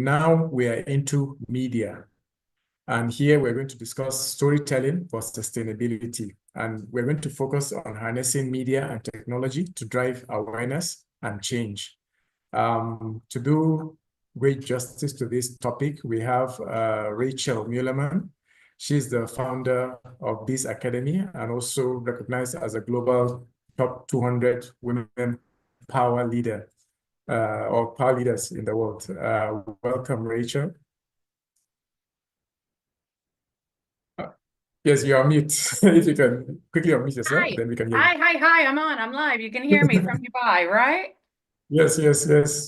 now we are into media. And here we're going to discuss storytelling for sustainability. And we're going to focus on harnessing media and technology to drive awareness and change. To do great justice to this topic, we have Rachel Meuleman. She's the founder of Bizz Academy and also recognized as a global top 200 women power leader or power leaders in the world. Welcome, Rachel. Yes, you're on mute. If you can quickly unmute yourself, then we can hear you. Hi, I'm live. You can hear me from Dubai, right? Yes.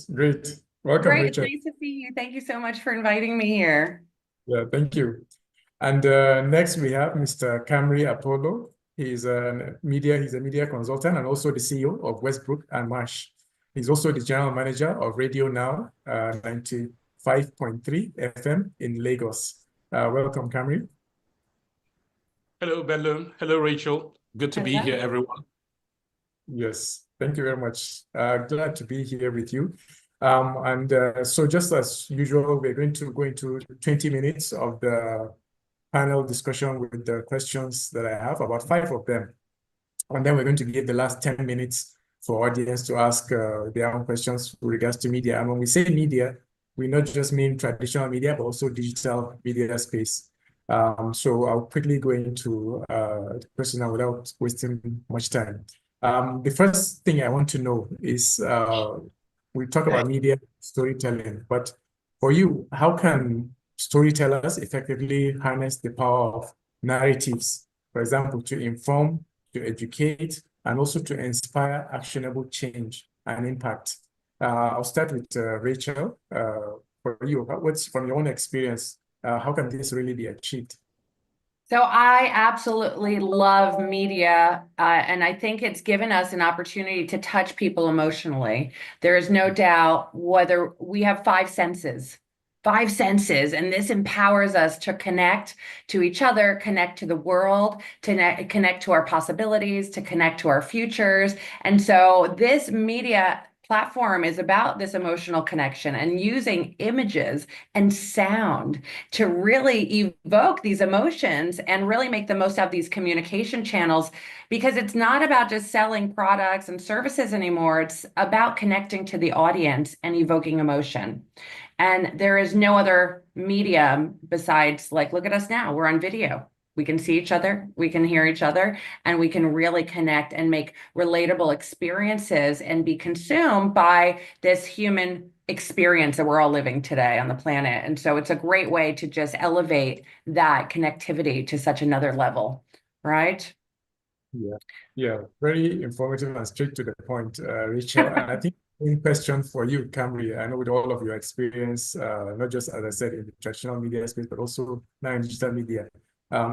Great. Welcome, Great, Rachel. nice to see you. Thank you so much for inviting me here. Yeah, thank you. And next we have Mr. Kamri Apollo. He's a media consultant and also the CEO of Westbrooke and Marsh. He's also the general manager of Radio Now 95.3 FM in Lagos. Welcome, Kamri. Hello, Bello. Hello, Rachel. Good to be here, everyone. Yes, thank you very much. Glad to be here with you. So just as usual, we're going to go into 20 minutes of the panel discussion with the questions that I have, about 5 of them. And then we're going to give the last 10 minutes for audience to ask their own questions with regards to media. And when we say media, we not just mean traditional media, but also digital media space. So I'll quickly go into the question now without wasting much time. The first thing I want to know is, we talk about media storytelling, but for you, how can storytellers effectively harness the power of narratives, for example, to inform, to educate, and also to inspire actionable change and impact? I'll start with Rachel. For you, what's from your own experience, how can this really be achieved? So I absolutely love media, and I think it's given us an opportunity to touch people emotionally. There is no doubt whether we have 5 senses, and this empowers us to connect to each other, connect to the world, to connect to our possibilities, to connect to our futures. And so this media platform is about this emotional connection and using images and sound to really evoke these emotions and really make the most out of these communication channels, because it's not about just selling products and services anymore. It's about connecting to the audience and evoking emotion. And there is no other medium besides, like, look at us now, we're on video. We can see each other, we can hear each other, and we can really connect and make relatable experiences and be consumed by this human experience that we're all living today on the planet. And so it's a great way to just elevate that connectivity to such another level, right? Yeah, very informative and straight to the point, Rachel. And I think one question for you, Kamri, I know with all of your experience, not just, as I said, in the traditional media space, but also now in digital media,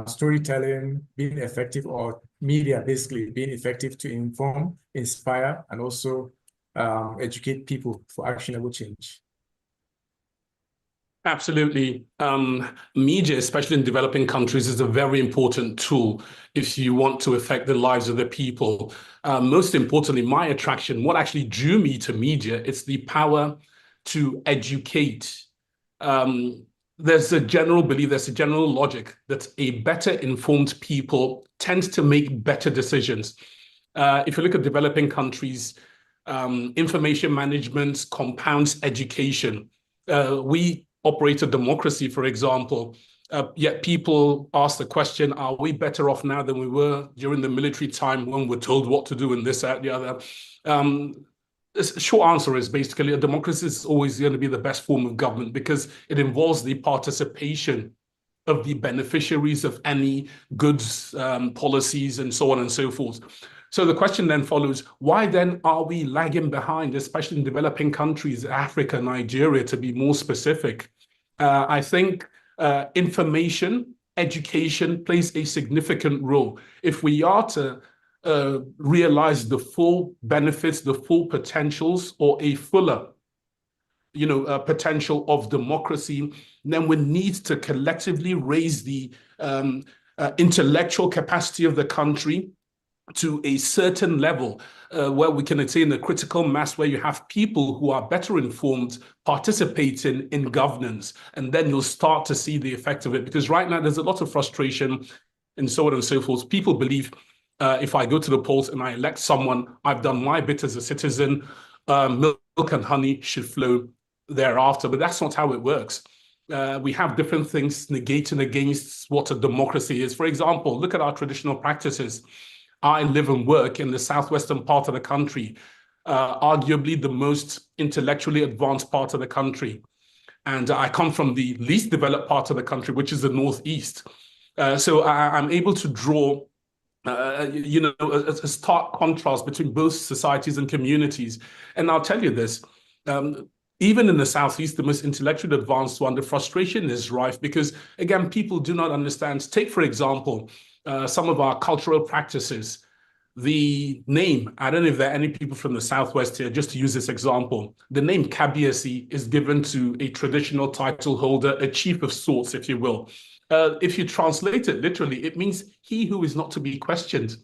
storytelling being effective, or media basically being effective to inform, inspire, and also educate people for actionable change. Absolutely. Media, especially in developing countries, is a very important tool if you want to affect the lives of the people. Most importantly, my attraction, what actually drew me to media, it's the power to educate. There's a general belief, there's a general logic that a better informed people tends to make better decisions. If you look at developing countries, information management compounds education. We operate a democracy, for example, yet people ask the question, are we better off now than we were during the military time when we're told what to do and this, that, the other? The short answer is basically a democracy is always going to be the best form of government because it involves the participation of the beneficiaries of any goods, policies, and so on and so forth. So the question then follows, why then are we lagging behind, especially in developing countries, Africa, Nigeria, to be more specific? I think information, education plays a significant role. If we are to realize the full benefits, the full potentials, or a fuller potential of democracy, then we need to collectively raise the intellectual capacity of the country, to a certain level where we can attain a critical mass where you have people who are better informed participating in governance, and then you'll start to see the effect of it. Because right now there's a lot of frustration and so on and so forth. People believe if I go to the polls and I elect someone, I've done my bit as a citizen, milk and honey should flow thereafter, but that's not how it works. We have different things negating against what a democracy is. For example, look at our traditional practices. I live and work in the southwestern part of the country, arguably the most intellectually advanced part of the country. And I come from the least developed part of the country, which is the northeast. So I'm able to draw a stark contrast between both societies and communities. And I'll tell you this, even in the Southeast, the most intellectually advanced one, the frustration is rife because, again, people do not understand. Take, for example, some of our cultural practices. The name, I don't know if there are any people from the Southwest here, just to use this example, the name Kabiesi is given to a traditional title holder, a chief of sorts, if you will. If you translate it literally, it means he who is not to be questioned.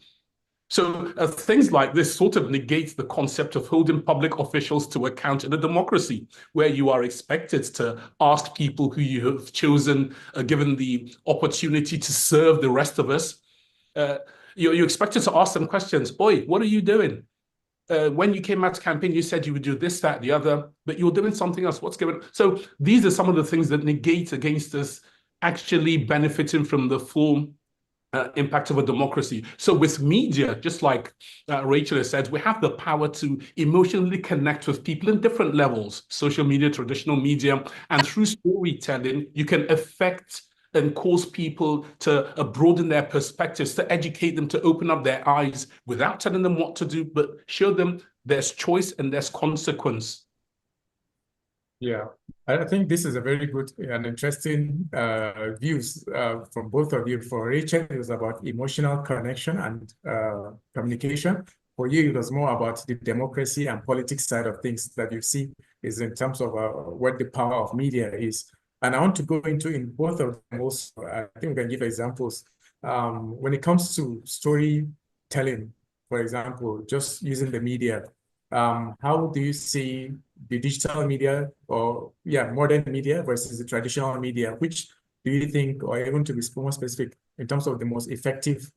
So things like this sort of negates the concept of holding public officials to account in a democracy, where you are expected to ask people who you have chosen, given the opportunity to serve the rest of us. You're expected to ask them questions. Oi, what are you doing? When you came out to campaign, you said you would do this, that, the other, but you're doing something else. What's going on? So these are some of the things that negate against us actually benefiting from the full impact of a democracy. So with media, just like Rachel has said, we have the power to emotionally connect with people in different levels, social media, traditional media, and through storytelling, you can affect and cause people to broaden their perspectives, to educate them, to open up their eyes without telling them what to do, but show them there's choice and there's consequence. Yeah, I think this is a very good and interesting views from both of you. For Rachel, it was about emotional connection and communication. For you, it was more about the democracy and politics side of things that you see is in terms of what the power of media is. And I want to go into in both of them also. I think we can give examples. When it comes to storytelling, for example, just using the media, how do you see the digital media or modern media versus the traditional media? Which do you think, or even to be more specific, in terms of the most effective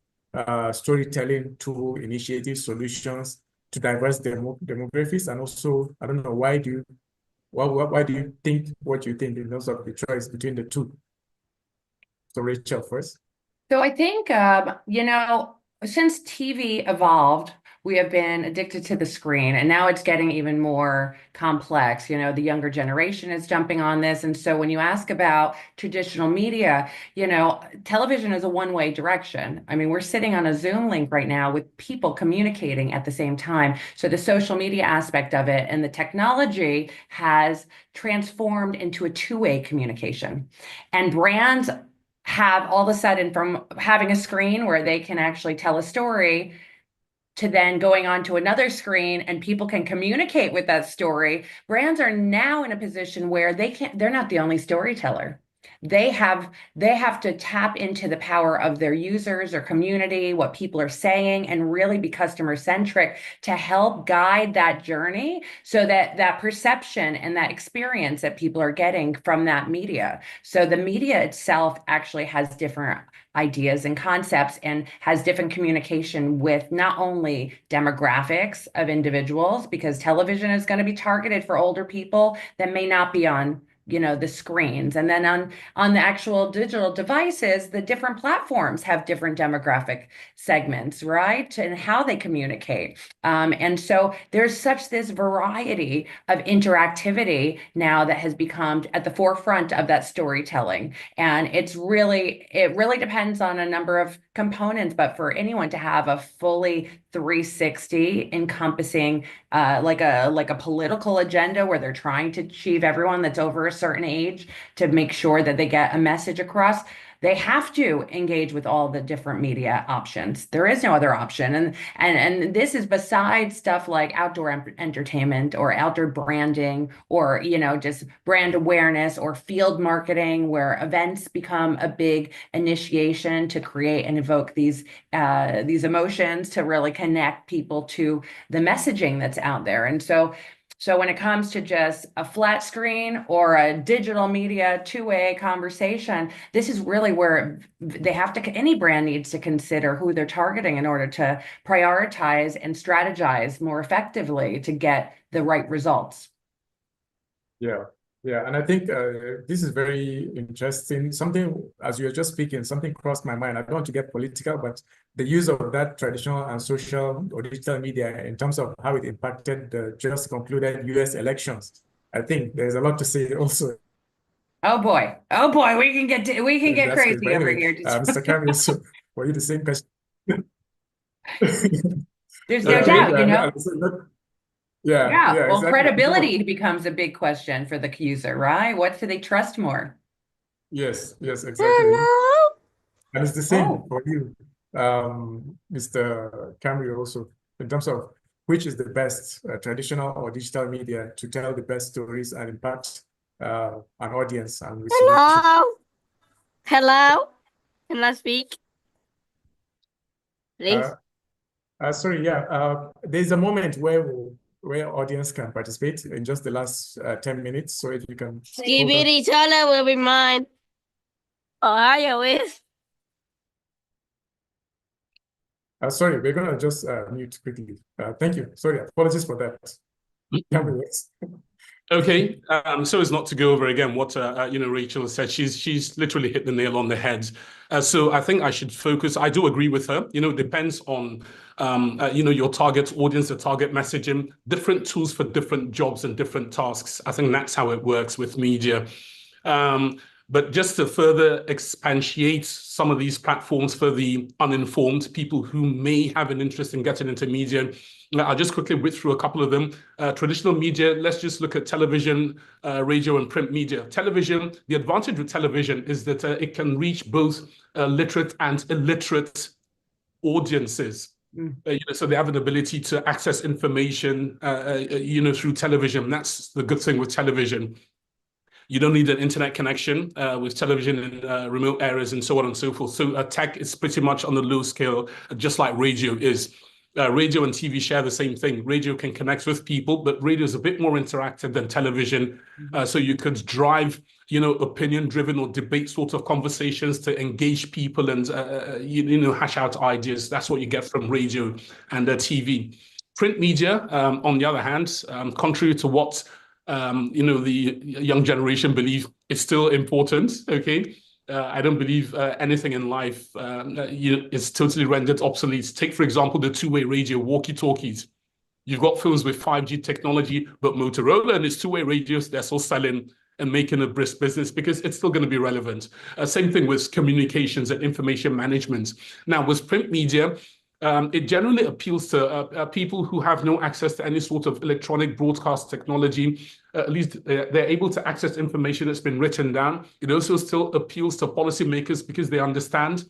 storytelling tool, initiatives, solutions to diverse demographics? And also, I don't know, why do you think what you think in terms of the choice between the two? So Rachel first. So I think, since TV evolved, we have been addicted to the screen, and now it's getting even more complex. The younger generation is jumping on this. And so when you ask about traditional media, television is a one-way direction. I mean, we're sitting on a Zoom link right now with people communicating at the same time. So the social media aspect of it and the technology has transformed into a two-way communication. And brands have all of a sudden, from having a screen where they can actually tell a story to then going on to another screen and people can communicate with that story, brands are now in a position where they're not the only storyteller. They have to tap into the power of their users or community, what people are saying, and really be customer centric to help guide that journey so that that perception and that experience that people are getting from that media. So the media itself actually has different ideas and concepts and has different communication with not only demographics of individuals, because television is going to be targeted for older people that may not be on the screens. And then on the actual digital devices, the different platforms have different demographic segments, right? And how they communicate. And so there's this variety of interactivity now that has become at the forefront of that storytelling. And it really depends on a number of components, but for anyone to have a fully 360 encompassing like a political agenda where they're trying to achieve everyone that's over a certain age to make sure that they get a message across, They have to engage with all the different media options. There is no other option. And this is besides stuff like outdoor entertainment or outdoor branding or, just brand awareness or field marketing, where events become a big initiation to create and evoke these emotions to really connect people to the messaging that's out there. And so when it comes to just a flat screen or a digital media two-way conversation, this is really where any brand needs to consider who they're targeting in order to prioritize and strategize more effectively to get the right results. Yeah. Yeah, and I think this is very interesting. Something, as you were just speaking, something crossed my mind. I don't want to get political, but the use of that traditional and social or digital media in terms of how it impacted the just concluded US elections. I think there's a lot to say also. Oh boy, we can get crazy over here. Mr. Kamri, so for you the same question. There's no doubt, Yeah, well, exactly. credibility becomes a big question for the accuser, right? What do they trust more? Yes, exactly. And it's the same for you, Mr. Kamri, also, in terms of which is the best traditional or digital media to tell the best stories and impact an audience. And Hello? Can I speak? Please. Sorry, there's a moment where audience can participate in just the last 10 minutes. So if you can. Skibidi Toilet will be mine. Ohio is. Sorry, we're gonna just mute quickly. Thank you. Sorry, apologies for that. Okay, so as not to go over again what Rachel said, she's literally hit the nail on the head. So I think I should focus. I do agree with her. It depends on your target audience, the target messaging, different tools for different jobs and different tasks. I think that's how it works with media. But just to further expatiate some of these platforms for the uninformed, people who may have an interest in getting into media, I'll just quickly whip through a couple of them. Traditional media, let's just look at television, radio, and print media. Television, the advantage with television is that it can reach both literate and illiterate audiences. So they have an ability to access information, through television. That's the good thing with television. You don't need an internet connection with television in remote areas and so on and so forth. So tech is pretty much on the low scale, just like radio is. Radio and TV share the same thing. Radio can connect with people, but radio is a bit more interactive than television. So you could drive, opinion-driven or debate sort of conversations to engage people and, hash out ideas. That's what you get from radio and TV. Print media, on the other hand, contrary to what the young generation believe, it's still important. Okay. I don't believe anything in life is totally rendered obsolete. Take, for example, the two-way radio walkie-talkies. You've got phones with 5G technology, but Motorola and its two-way radios, they're still selling and making a brisk business because it's still going to be relevant. Same thing with communications and information management. Now, with print media, it generally appeals to people who have no access to any sort of electronic broadcast technology. At least they're able to access information that's been written down. It also still appeals to policymakers because they understand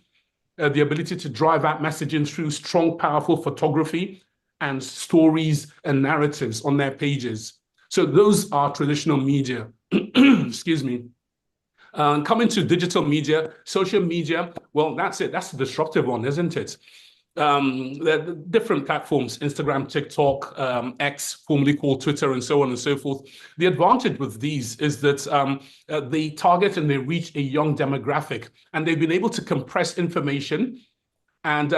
the ability to drive out messaging through strong, powerful photography and stories and narratives on their pages. So those are traditional media. Excuse me. Coming to digital media, social media, well, that's it. That's the disruptive one, isn't it? The different platforms, Instagram, TikTok, X, formerly called Twitter, and so on and so forth. The advantage with these is that they target and they reach a young demographic, and they've been able to compress information. And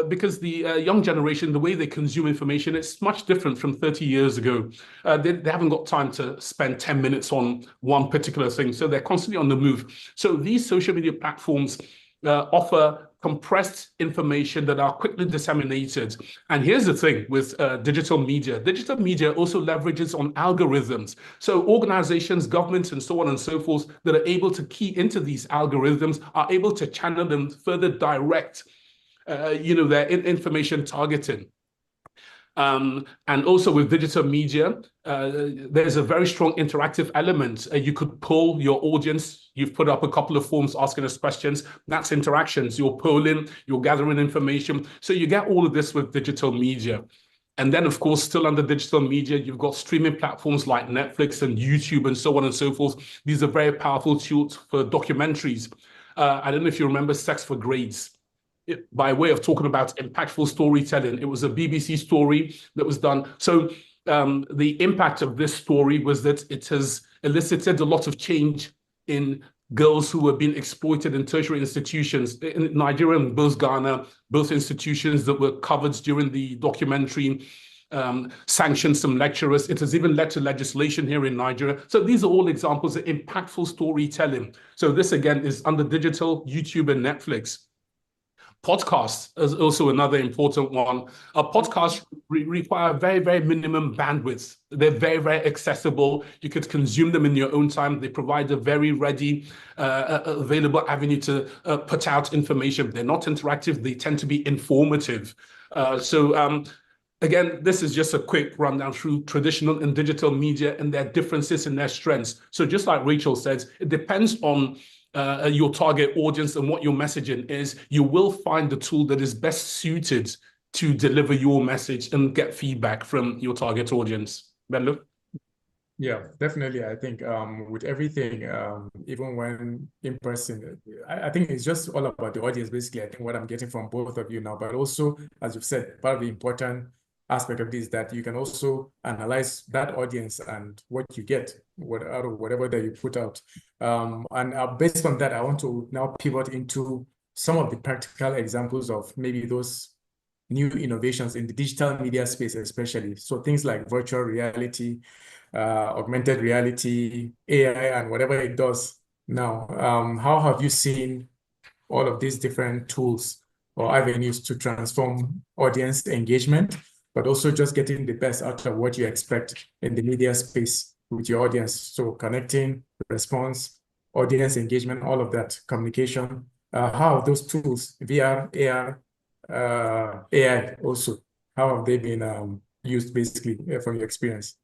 because the young generation, the way they consume information, it's much different from 30 years ago. They haven't got time to spend 10 minutes on one particular thing, so they're constantly on the move. So these social media platforms offer compressed information that are quickly disseminated. And here's the thing with digital media. Digital media also leverages on algorithms. So organizations, governments, and so on and so forth that are able to key into these algorithms are able to channel them, further direct their information targeting. And also with digital media, there's a very strong interactive element. You could poll your audience. You've put up a couple of forms asking us questions. That's interactions. You're polling, you're gathering information. So you get all of this with digital media. And then, of course, still under digital media, you've got streaming platforms like Netflix and YouTube and so on and so forth. These are very powerful tools for documentaries. I don't know if you remember Sex for Grades. By way of talking about impactful storytelling, it was a BBC story that was done. So the impact of this story was that it has elicited a lot of change in girls who were being exploited in tertiary institutions in Nigeria and both Ghana, both institutions that were covered during the documentary, sanctioned some lecturers. It has even led to legislation here in Nigeria. So these are all examples of impactful storytelling. So this, again, is under digital, YouTube and Netflix. Podcasts is also another important one. Podcasts require very, very minimum bandwidth. They're very, very accessible. You could consume them in your own time. They provide a very ready, available avenue to put out information. They're not interactive. They tend to be informative. Again, this is just a quick rundown through traditional and digital media and their differences and their strengths. So just like Rachel says, it depends on your target audience and what your messaging is. You will find the tool that is best suited to deliver your message and get feedback from your target audience. Bello? Yeah, definitely. I think with everything, even when in person, I think it's just all about the audience, basically. I think what I'm getting from both of you now, but also, as you've said, part of the important aspect of this is that you can also analyze that audience and what you get out of whatever that you put out. Based on that, I want to now pivot into some of the practical examples of maybe those new innovations in the digital media space, especially. So things like virtual reality, augmented reality, AI, and whatever it does now. How have you seen all of these different tools or avenues to transform audience engagement, but also just getting the best out of what you expect in the media space with your audience? So connecting, response, audience engagement, all of that, communication. How have those tools, VR, AR, AI also, how have they been used basically from your experience?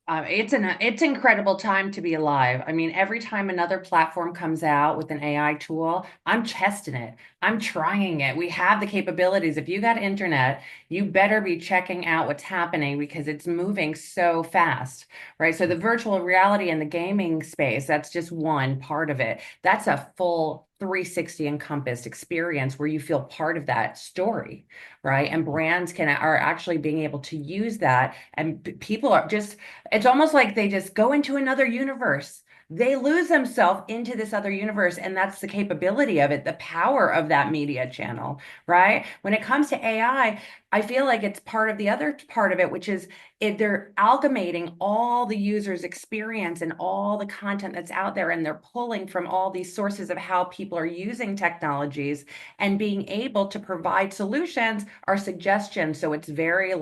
It's incredible time to be alive. I mean, every time another platform comes out with an AI tool, I'm testing it. I'm trying it. We have the capabilities. If you got internet, you better be checking out what's happening because it's moving so fast, right? So the virtual reality and the gaming space, that's just one part of it. That's a full 360 encompassed experience where you feel part of that story, right? And brands are actually being able to use that, and people are just, it's almost like they just go into another universe. They lose themselves into this other universe, and that's the capability of it, the power of that media channel, right? When it comes to AI, I feel like it's part of the other part of it, which is they're amalgamating all the user's experience and all the content that's out there, and they're pulling from all these sources of how people are using technologies and being able to provide solutions or suggestions. So it's very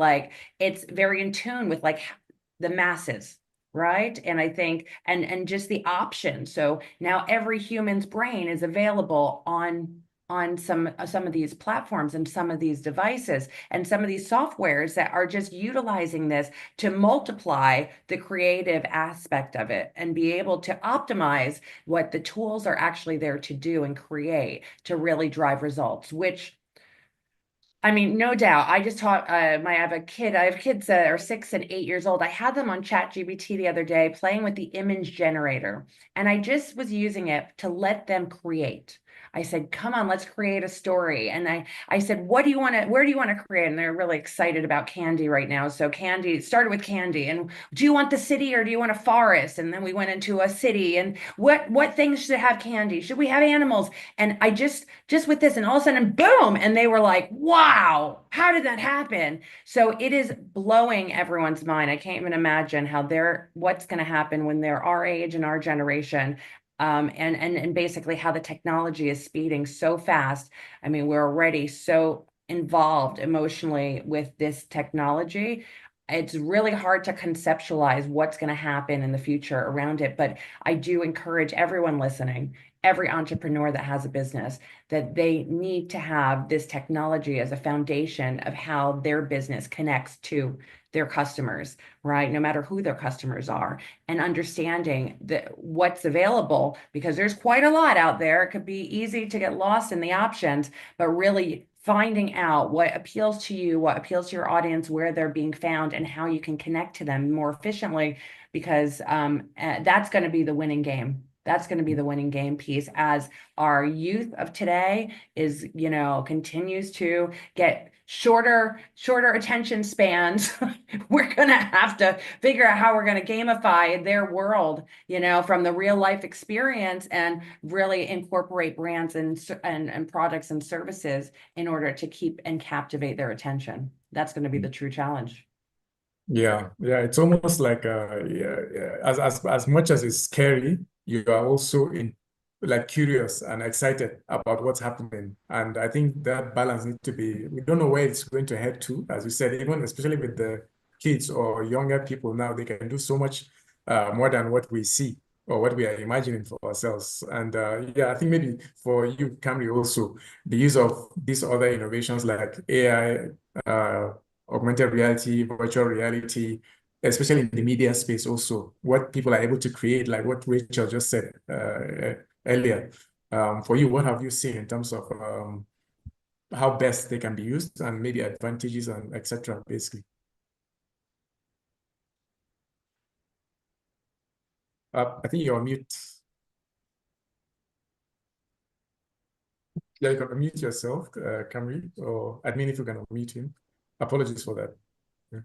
in tune with like the masses. Right. And I think, and just the option. So now every human's brain is available on some of these platforms and some of these devices and some of these softwares that are just utilizing this to multiply the creative aspect of it and be able to optimize what the tools are actually there to do and create to really drive results, which, I mean, no doubt. I just taught I have kids that are 6 and 8 years old. I had them on ChatGPT the other day playing with the image generator, and I just was using it to let them create. I said, come on, let's create a story. And I said, where do you want to create? And they're really excited about candy right now. So candy, started with candy. And do you want the city or do you want a forest? And then we went into a city. And what things should have candy? Should we have animals? And I just with this, and all of a sudden, boom. And they were like, wow, how did that happen? So it is blowing everyone's mind. I can't even imagine what's going to happen when they're our age and our generation. And basically how the technology is speeding so fast. I mean, we're already so involved emotionally with this technology. it's really hard to conceptualize what's going to happen in the future around it. But I do encourage everyone listening, every entrepreneur that has a business, that they need to have this technology as a foundation of how their business connects to their customers, right? No matter who their customers are, and understanding that what's available, because there's quite a lot out there. It could be easy to get lost in the options, but really finding out what appeals to you, what appeals to your audience, where they're being found, and how you can connect to them more efficiently, because that's going to be the winning game. That's going to be the winning game piece as our youth of today is, continues to get shorter attention spans. We're going to have to figure out how we're going to gamify their world, from the real life experience, and really incorporate brands and products and services in order to keep and captivate their attention. That's going to be the true challenge. Yeah, it's almost like as much as it's scary, you are also curious and excited about what's happening. And I think that balance needs to be, we don't know where it's going to head to, as you said, even especially with the kids or younger people now, they can do so much more than what we see or what we are imagining for ourselves. And I think maybe for you, Kamri, also the use of these other innovations like AI, augmented reality, virtual reality, especially in the media space also, what people are able to create, like what Rachel just said earlier. For you, what have you seen in terms of how best they can be used and maybe advantages and etc. basically? I think you're on mute. Yeah, you can unmute yourself, Kamri, or admin if you can unmute him. Apologies for that. Yeah.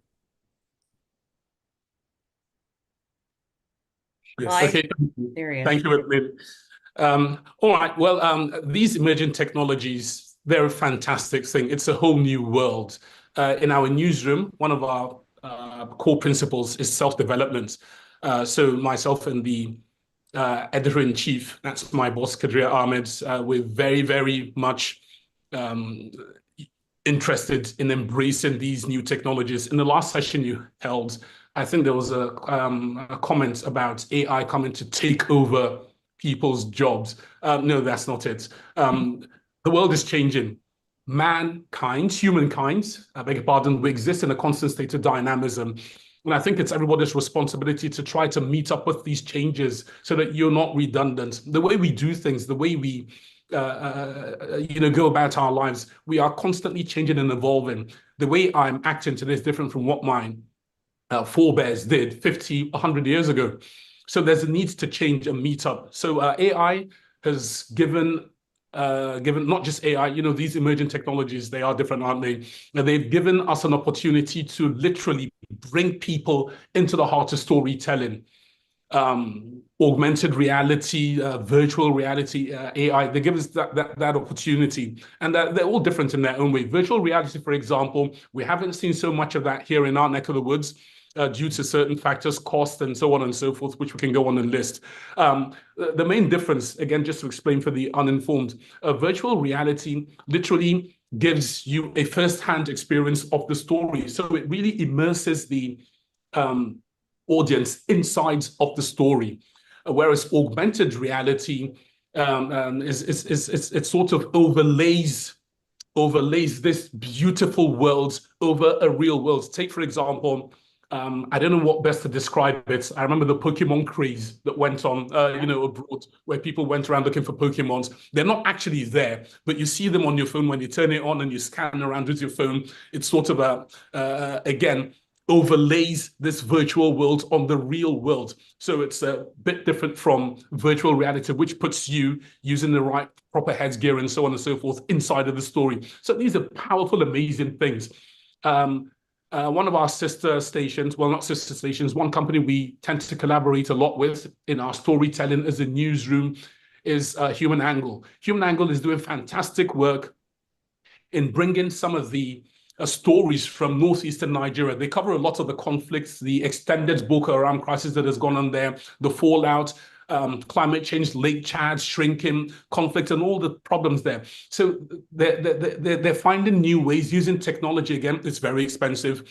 Yes. Okay. Thank you, admin. All right. Well, these emerging technologies, they're a fantastic thing. It's a whole new world. In our newsroom, one of our core principles is self-development. So myself and the editor-in-chief, that's my boss, Kadria Ahmed, we're very, very much interested in embracing these new technologies. In the last session you held, I think there was a comment about AI coming to take over people's jobs. No, that's not it. The world is changing. Humankind, I beg your pardon, we exist in a constant state of dynamism. And I think it's everybody's responsibility to try to meet up with these changes so that you're not redundant. The way we do things, the way we go about our lives, we are constantly changing and evolving. The way I'm acting today is different from what my forebears did 50, 100 years ago. So there's a need to change and meet up. So AI has given not just AI, these emerging technologies, they are different, aren't they? And they've given us an opportunity to literally bring people into the heart of storytelling. Augmented reality, virtual reality, AI, they give us that opportunity. And they're all different in their own way. Virtual reality, for example, we haven't seen so much of that here in our neck of the woods due to certain factors, cost, and so on and so forth, which we can go on and list. The main difference, again, just to explain for the uninformed, virtual reality literally gives you a first-hand experience of the story. So it really immerses the audience inside of the story, whereas augmented reality it sort of overlays this beautiful world over a real world. Take, for example, I don't know what best to describe it. I remember the Pokemon craze that went on, abroad, where people went around looking for Pokemons. They're not actually there, but you see them on your phone when you turn it on and you scan around with your phone. It's sort of again, overlays this virtual world on the real world. So it's a bit different from virtual reality, which puts you using the right proper headgear and so on and so forth inside of the story. So these are powerful, amazing things. One of our sister stations, well, not sister stations, one company we tend to collaborate a lot with in our storytelling as a newsroom is Human Angle. Human Angle is doing fantastic work in bringing some of the stories from northeastern Nigeria. They cover a lot of the conflicts, the extended Boko Haram crisis that has gone on there, the fallout, climate change, Lake Chad shrinking, conflict, and all the problems there. So they're finding new ways using technology. Again, it's very expensive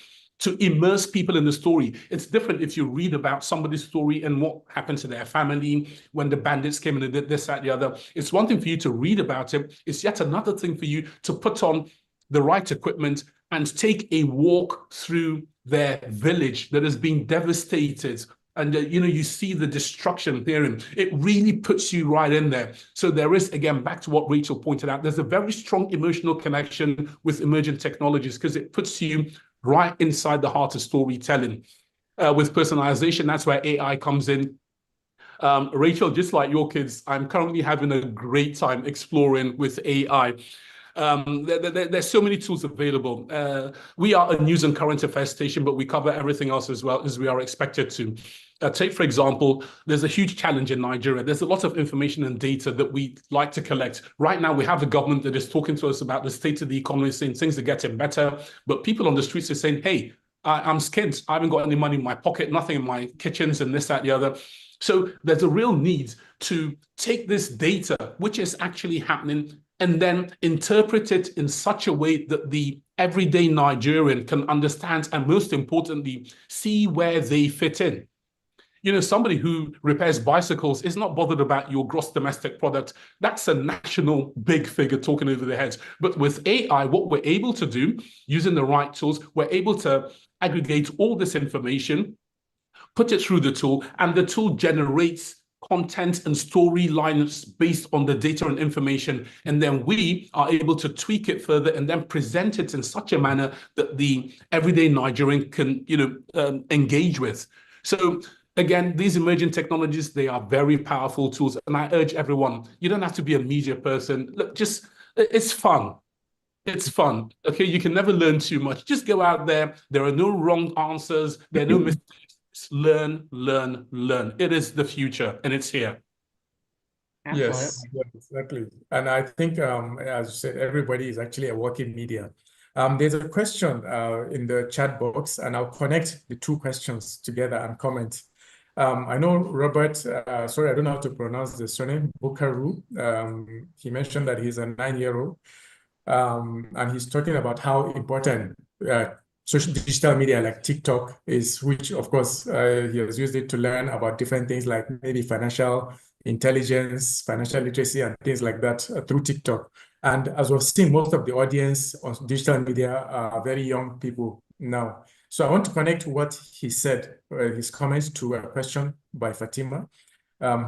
to immerse people in the story. It's different if you read about somebody's story and what happened to their family when the bandits came in and did this, that, the other. It's one thing for you to read about it. It's yet another thing for you to put on the right equipment and take a walk through their village that has been devastated. And, you see the destruction there, and it really puts you right in there. So there is, again, back to what Rachel pointed out, there's a very strong emotional connection with emerging technologies because it puts you right inside the heart of storytelling. With personalization, that's where AI comes in. Rachel, just like your kids, I'm currently having a great time exploring with AI. There's so many tools available. We are a news and current affairs station, but we cover everything else as well as we are expected to. Take, for example, there's a huge challenge in Nigeria. There's a lot of information and data that we like to collect. Right now, we have a government that is talking to us about the state of the economy, saying things are getting better, but people on the streets are saying, hey, I'm skint. I haven't got any money in my pocket, nothing in my kitchens and this, that, the other. So there's a real need to take this data, which is actually happening, and then interpret it in such a way that the everyday Nigerian can understand and, most importantly, see where they fit in. Somebody who repairs bicycles is not bothered about your gross domestic product. That's a national big figure talking over their heads. But with AI, what we're able to do, using the right tools, we're able to aggregate all this information, put it through the tool, and the tool generates content and storylines based on the data and information. And then we are able to tweak it further and then present it in such a manner that the everyday Nigerian can, engage with. So again, these emerging technologies, they are very powerful tools. And I urge everyone, you don't have to be a media person. Look, it's fun. It's fun. Okay, you can never learn too much. Just go out there. There are no wrong answers. There are no mistakes. Learn, learn, learn. It is the future, and it's here. Absolutely. Yes, exactly. And I think, as you said, everybody is actually a working media. There's a question in the chat box, and I'll connect the two questions together and comment. I know Robert, sorry, I don't know how to pronounce the surname, Bukaru. He mentioned that he's a 9-year-old, and he's talking about how important social digital media like TikTok is, which of course he has used it to learn about different things like maybe financial intelligence, financial literacy, and things like that through TikTok. And as we've seen, most of the audience on digital media are very young people now. So I want to connect what he said, his comments, to a question by Fatima,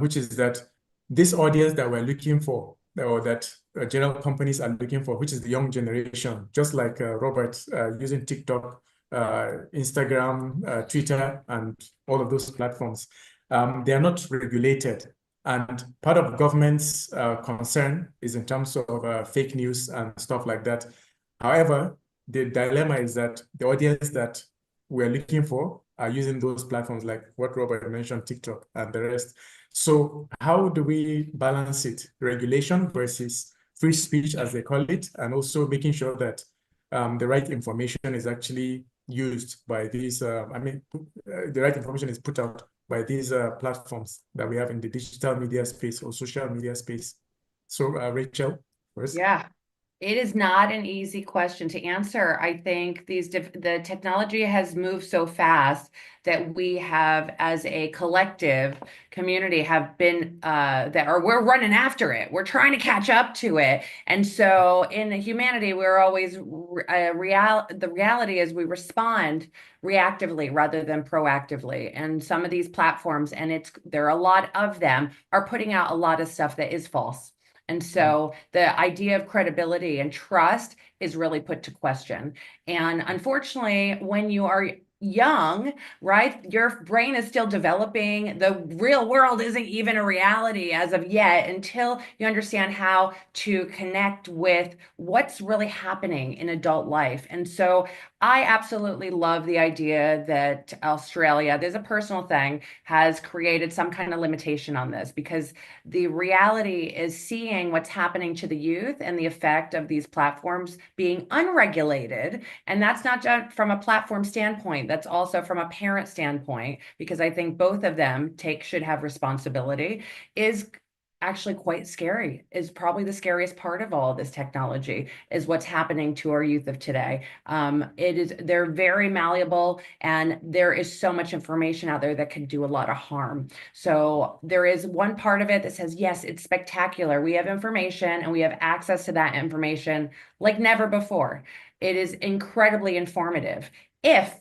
which is that this audience that we're looking for, or that general companies are looking for, which is the young generation, just like Robert using TikTok, Instagram, Twitter, and all of those platforms. They are not regulated. And part of government's concern is in terms of fake news and stuff like that. However, the dilemma is that the audience that we're looking for are using those platforms like what Robert mentioned, TikTok and the rest. So how do we balance it? Regulation versus free speech, as they call it, and also making sure that the right information is actually used by these, the right information is put out by these platforms that we have in the digital media space or social media space. So Rachel, first. Yeah. It is not an easy question to answer. I think the technology has moved so fast that we have, as a collective community, have been we're running after it. We're trying to catch up to it. And so in humanity, we're always the reality is we respond reactively rather than proactively. And some of these platforms, and there are a lot of them, are putting out a lot of stuff that is false. And so the idea of credibility and trust is really put to question. And unfortunately, when you are young, right, your brain is still developing. The real world isn't even a reality as of yet until you understand how to connect with what's really happening in adult life. And so I absolutely love the idea that Australia, there's a personal thing, has created some kind of limitation on this, because the reality is seeing what's happening to the youth and the effect of these platforms being unregulated. And that's not just from a platform standpoint, that's also from a parent standpoint, because I think both of them should have responsibility, is actually quite scary. Is probably the scariest part of all of this technology is what's happening to our youth of today. They're very malleable, and there is so much information out there that can do a lot of harm. So there is one part of it that says, yes, it's spectacular. We have information and we have access to that information like never before. It is incredibly informative. If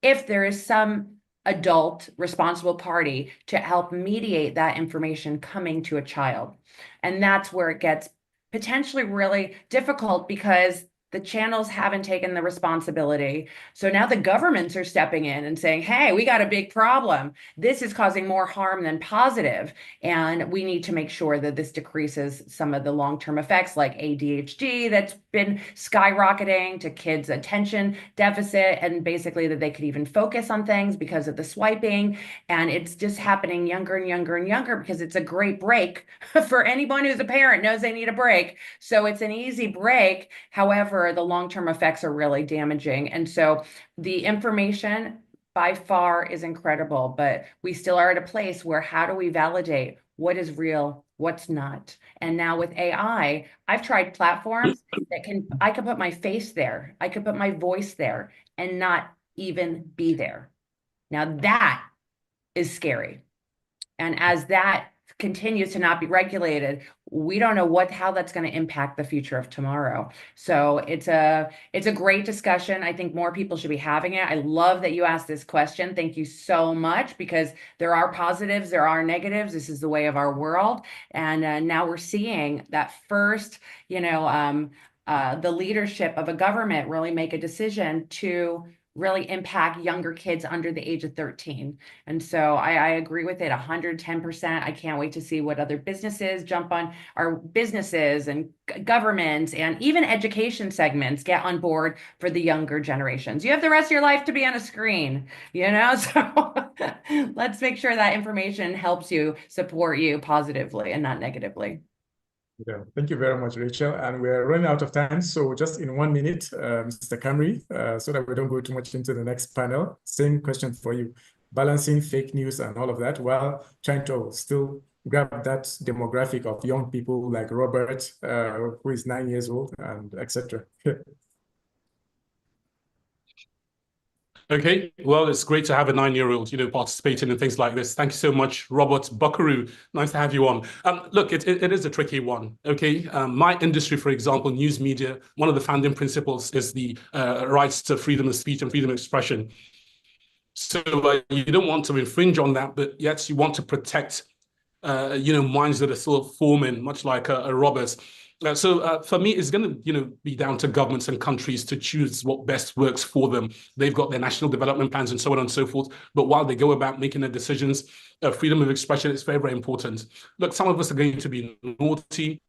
there is some adult responsible party to help mediate that information coming to a child. And that's where it gets potentially really difficult, because the channels haven't taken the responsibility. So now the governments are stepping in and saying, hey, we got a big problem. This is causing more harm than positive. And we need to make sure that this decreases some of the long-term effects like ADHD that's been skyrocketing, to kids' attention deficit, and basically that they could even focus on things because of the swiping. And it's just happening younger and younger and younger, because it's a great break for anyone who's a parent knows they need a break. So it's an easy break. However, the long-term effects are really damaging. And so the information by far is incredible, but we still are at a place where how do we validate what is real, what's not? And now with AI, I've tried platforms that I could put my face there, I could put my voice there and not even be there. Now that is scary. And as that continues to not be regulated, we don't know how that's going to impact the future of tomorrow. So it's a great discussion. I think more people should be having it. I love that you asked this question. Thank you so much, because there are positives, there are negatives. This is the way of our world. And now we're seeing that first, the leadership of a government really make a decision to really impact younger kids under the age of 13. And so I agree with it 110%. I can't wait to see what other businesses jump on, our businesses and governments and even education segments get on board for the younger generations. You have the rest of your life to be on a screen, so let's make sure that information helps you, support you positively and not negatively. Yeah, thank you very much, Rachel. And we're running out of time. So just in 1 minute, Mr. Kamri, so that we don't go too much into the next panel, same question for you. Balancing fake news and all of that while trying to still grab that demographic of young people like Robert, who is 9 years old, and etc. Okay, well, it's great to have a 9-year-old, participating in things like this. Thank you so much, Robert Buckaroo. Nice to have you on. Look, it is a tricky one, okay? My industry, for example, news media, one of the founding principles is the rights to freedom of speech and freedom of expression. So you don't want to infringe on that, but yet you want to protect, minds that are still forming, much like a Robert's. So for me, it's going to, be down to governments and countries to choose what best works for them. They've got their national development plans and so on and so forth. But while they go about making their decisions, freedom of expression is very, very important. Look, some of us are going to be naughty.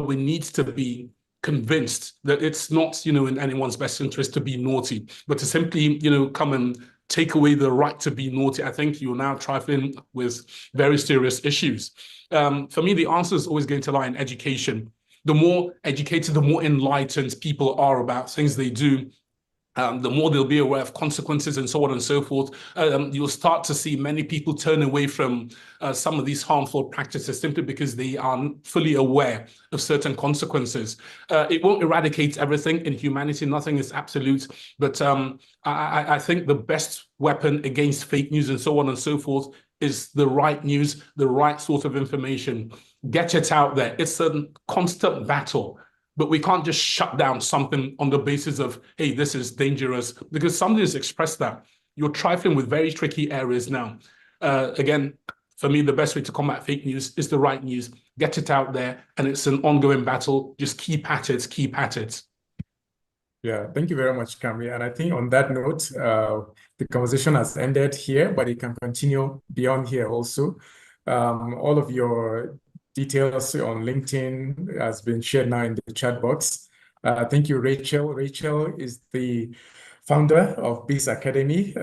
We need to be convinced that it's not, in anyone's best interest to be naughty, but to simply, come and take away the right to be naughty. I think you're now trifling with very serious issues. For me, the answer is always going to lie in education. The more educated, the more enlightened people are about things they do, the more they'll be aware of consequences and so on and so forth. You'll start to see many people turn away from some of these harmful practices simply because they aren't fully aware of certain consequences. It won't eradicate everything in humanity. Nothing is absolute. But I think the best weapon against fake news and so on and so forth is the right news, the right sort of information. Get it out there. It's a constant battle. But we can't just shut down something on the basis of, hey, this is dangerous, because somebody has expressed that. You're trifling with very tricky areas now. Again, for me, the best way to combat fake news is the right news. Get it out there, and it's an ongoing battle. Just keep at it, keep at it. Yeah, thank you very much, Kamri. And I think on that note, the conversation has ended here, but it can continue beyond here also. All of your details on LinkedIn has been shared now in the chat box. Thank you, Rachel. Rachel is the founder of Bizz Academy,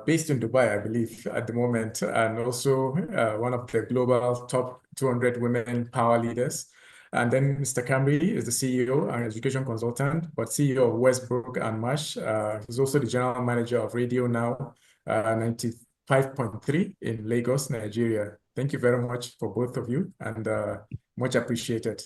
based in Dubai, I believe, at the moment, and also one of the global top 200 women power leaders. And then Mr. Kamri is the CEO and education consultant, but CEO of Westbrooke and Marsh. He's also the general manager of Radio Now 95.3 in Lagos, Nigeria. Thank you very much for both of you, and much appreciated.